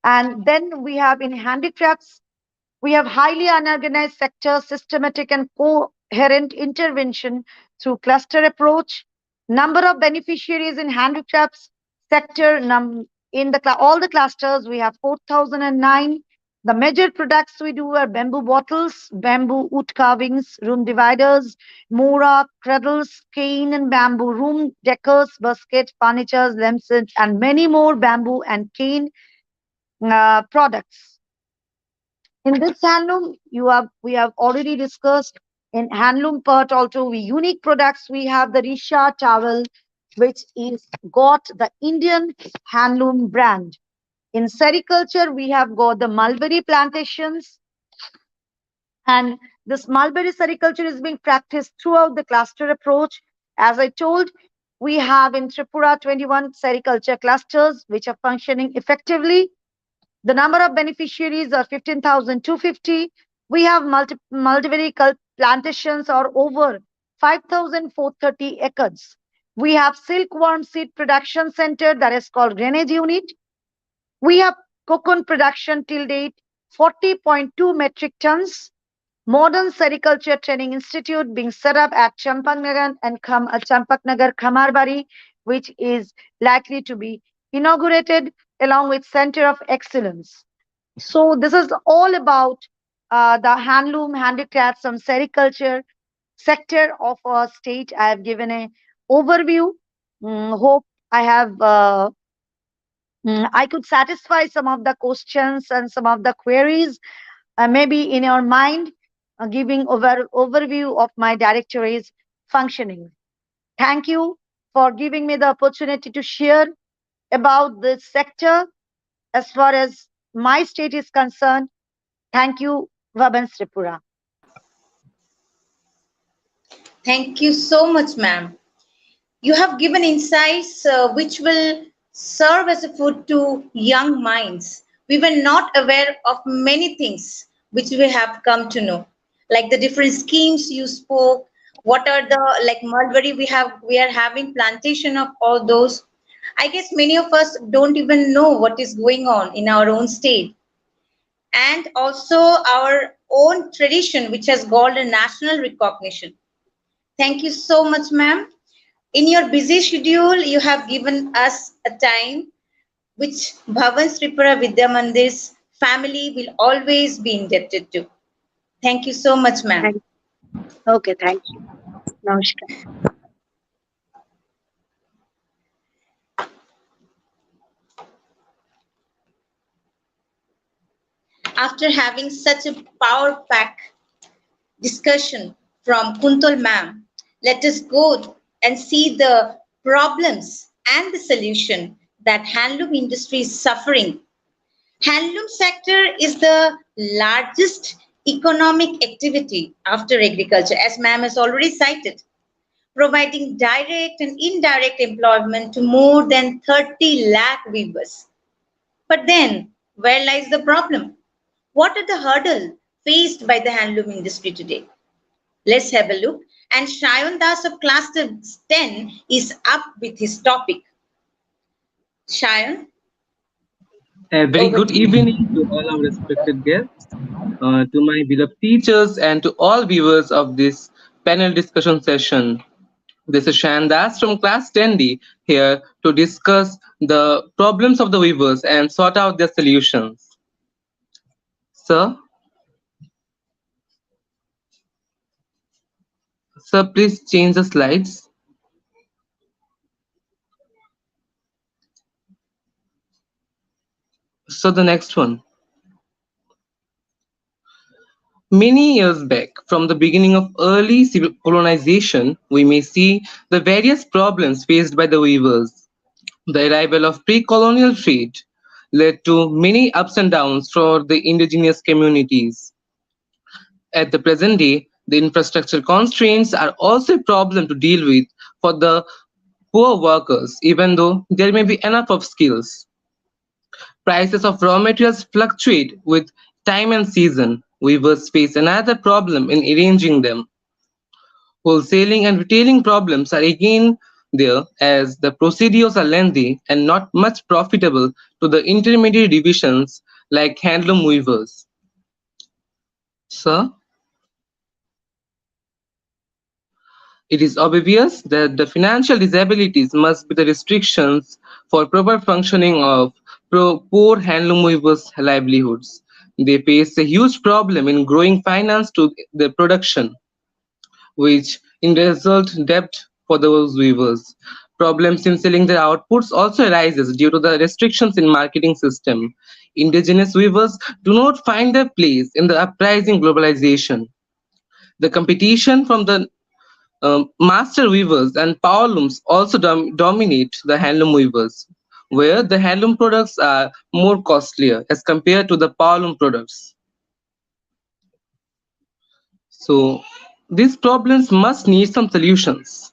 And then we have in handicrafts, we have highly unorganized sector, systematic and coherent intervention through cluster approach. Number of beneficiaries in handicrafts sector, in the all the clusters, we have 4,009. The major products we do are bamboo bottles, bamboo wood carvings, room dividers, mora, cradles, cane and bamboo room decors, basket, furnitures, lampshades, and many more bamboo and cane products. In this handloom, we have already discussed in handloom part also we unique products. We have the Risha towel, which is got the Indian handloom brand. In sericulture, we have got the mulberry plantations, and this mulberry sericulture is being practiced throughout the cluster approach. As I told, we have in Tripura 21 sericulture clusters which are functioning effectively. The number of beneficiaries are 15,250. We have mulberry plantations are over 5,430 acres. We have silkworm seed production center that is called Grenade Unit. We have cocoon production till date 40.2 metric tons. Modern Sericulture Training Institute being set up at Champaknagar and Champaknagar Khamarbari, which is likely to be inaugurated along with Center of Excellence. So this is all about the handloom, handicrafts, and sericulture sector of our state. I have given a overview. Hope I have I could satisfy some of the questions and some of the queries maybe in your mind, giving overview of my directorate's functioning. Thank you for giving me the opportunity to share about this sector as far as my state is concerned. Thank you, Vaban Tripura. Thank you so much, ma'am. You have given insights which will serve as a food to young minds. We were not aware of many things which we have come to know, like the different schemes you spoke, What are the like mulberry we are having plantation of all those. I guess many of us don't even know what is going on in our own state, and also our own tradition which has got a national recognition. Thank you so much, ma'am. In your busy schedule, you have given us a time which Bhavan Tripura Vidya Mandir's family will always be indebted to. Thank you so much, ma'am. Thank, okay, thank you. Namaskar. After having such a power pack discussion from Kuntal ma'am, let us go and see the problems and the solution that handloom industry is suffering. Handloom sector is the largest economic activity after agriculture, as ma'am has already cited, providing direct and indirect employment to more than 30 lakh weavers. But then, where lies the problem? What are the hurdles faced by the handloom industry today? Let's have a look. And Shayan Das of class 10 is up with his topic. Shayan, A very over good to you. evening to all our respected guests, to my beloved teachers, and to all viewers of this panel discussion session. This is Shandas from class 10D here to discuss the problems of the weavers and sort out their solutions. Sir, sir, please change the slides. So the next one. Many years back, from the beginning of early civil colonization, we may see the various problems faced by the weavers. The arrival of pre-colonial trade led to many ups and downs for the indigenous communities. At the present day, the infrastructure constraints are also a problem to deal with for the poor workers, even though there may be enough of skills. Prices of raw materials fluctuate with time and season. Weavers face another problem in arranging them. Wholesaling and retailing problems are again there, as the procedures are lengthy and not much profitable to the intermediate divisions like handloom weavers. Sir, it is obvious that the financial disabilities must be the restrictions for proper functioning of poor handloom weavers' livelihoods. They face a huge problem in growing finance to their production, which in result debt for those weavers. Problems in selling their outputs also arises due to the restrictions in marketing system. Indigenous weavers do not find their place in the uprising globalization. The competition from the master weavers and power looms also dominate the handloom weavers, where the handloom products are more costlier as compared to the power loom products. So these problems must need some solutions.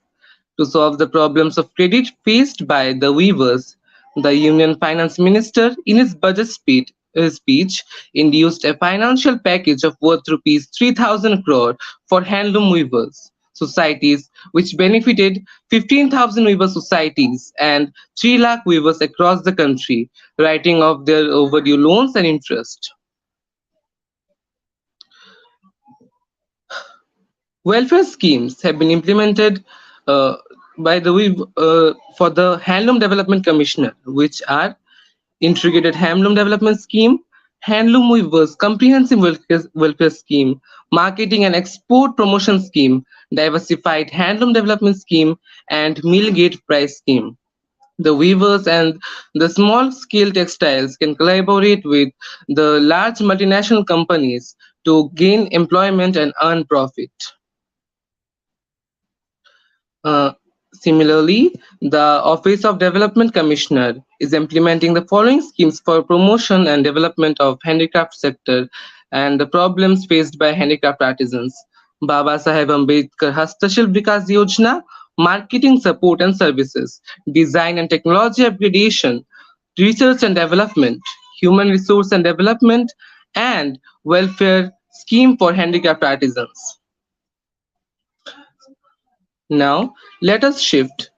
To solve the problems of credit faced by the weavers, the Union Finance Minister, in his speech, induced a financial package of worth rupees 3,000 crore for handloom weavers societies, which benefited 15,000 weaver societies and 3 lakh weavers across the country, writing off their overdue loans and interest. Welfare schemes have been implemented uh, for the Handloom Development Commissioner, which are Integrated Handloom Development Scheme, Handloom Weavers Comprehensive Welfare Scheme, Marketing and Export Promotion Scheme, Diversified Handloom Development Scheme, and Mill Gate Price Scheme. The weavers and the small scale textiles can collaborate with the large multinational companies to gain employment and earn profit. Uh, Similarly, the Office of Development Commissioner is implementing the following schemes for promotion and development of handicraft sector and the problems faced by handicraft artisans. Baba Saheb Ambedkar Hastashilp Vikas Yojana, marketing support and services, design and technology upgradation, research and development, human resource and development, and welfare scheme for handicraft artisans. Now, let us shift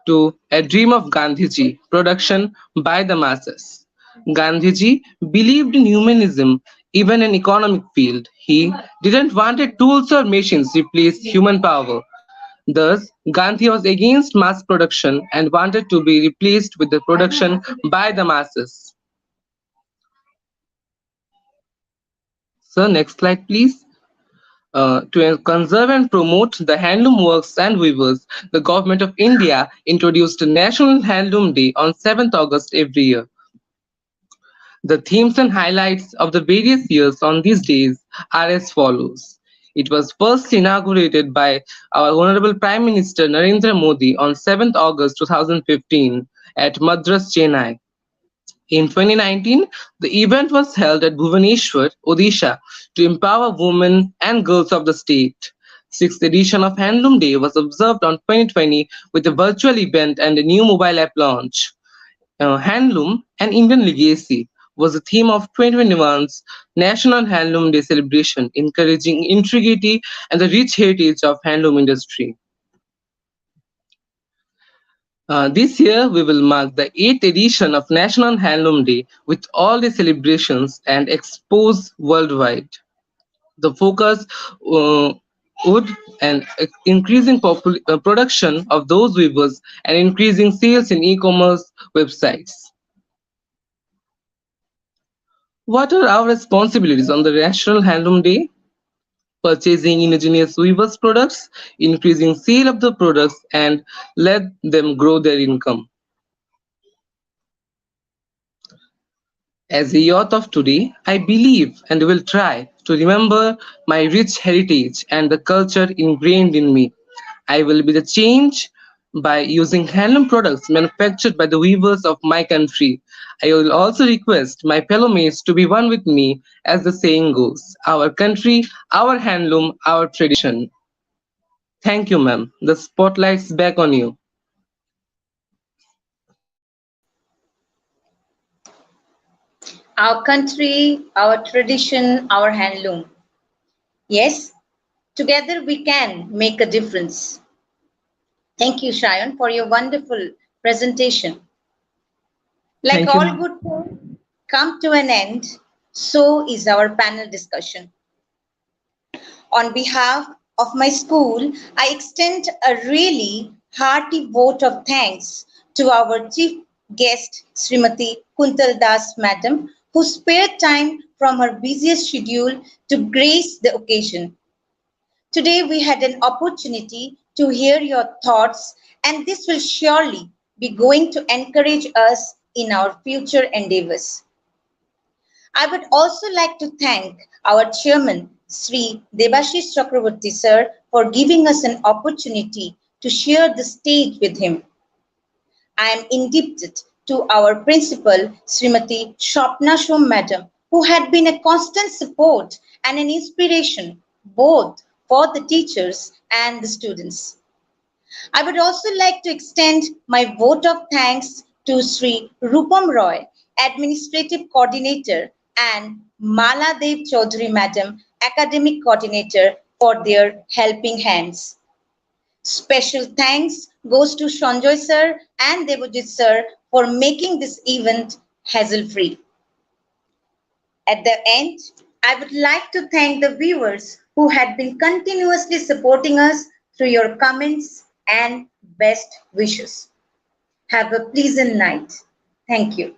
to A Dream of Gandhiji, production by the masses. Gandhiji believed in humanism even in economic field. He didn't wanted tools or machines replace human power. Thus, Gandhi was against mass production and wanted to be replaced with the production by the masses. So, next slide, please. To conserve and promote the handloom works and weavers, the Government of India introduced a National Handloom Day on 7th August every year. The themes and highlights of the various years on these days are as follows. It was first inaugurated by our Honorable Prime Minister Narendra Modi on 7th August 2015 at Madras, Chennai. In 2019, the event was held at Bhubaneswar, Odisha, to empower women and girls of the state. Sixth edition of Handloom Day was observed on 2020 with a virtual event and a new mobile app launch. Handloom, an Indian legacy, was the theme of 2021's National Handloom Day celebration, encouraging integrity and the rich heritage of handloom industry. This year, we will mark the 8th edition of National Handloom Day with all the celebrations and expos worldwide. The focus would and increasing production of those weavers and increasing sales in e-commerce websites. What are our responsibilities on the National Handloom Day? Purchasing indigenous weavers' products, increasing sale of the products, and let them grow their income. As a youth of today, I believe and will try to remember my rich heritage and the culture ingrained in me. I will be the change by using handloom products manufactured by the weavers of my country. I will also request my fellow mates to be one with me, as the saying goes, our country, our handloom, our tradition. Thank you, ma'am. The spotlight's back on you. Our country, our tradition, our handloom. Yes, together we can make a difference. Thank you, Shayan, for your wonderful presentation. Like Thank you, all ma'am. good things come to an end, so is our panel discussion. On behalf of my school, I extend a really hearty vote of thanks to our chief guest, Srimati Kuntal Das Madam, who spared time from her busiest schedule to grace the occasion. Today we had an opportunity to hear your thoughts, and this will surely be going to encourage us in our future endeavors. I would also like to thank our chairman, Sri Devashish Chakraborty sir, for giving us an opportunity to share the stage with him. I am indebted to our principal, Srimati Shopna Shom madam, who had been a constant support and an inspiration both for the teachers and the students. I would also like to extend my vote of thanks to Sri Rupam Roy, Administrative Coordinator, and Mala Dev Chaudhary Madam, Academic Coordinator, for their helping hands. Special thanks goes to Sanjoy sir and Devajit sir for making this event hassle-free. At the end, I would like to thank the viewers who had been continuously supporting us through your comments and best wishes. Have a pleasant night. Thank you.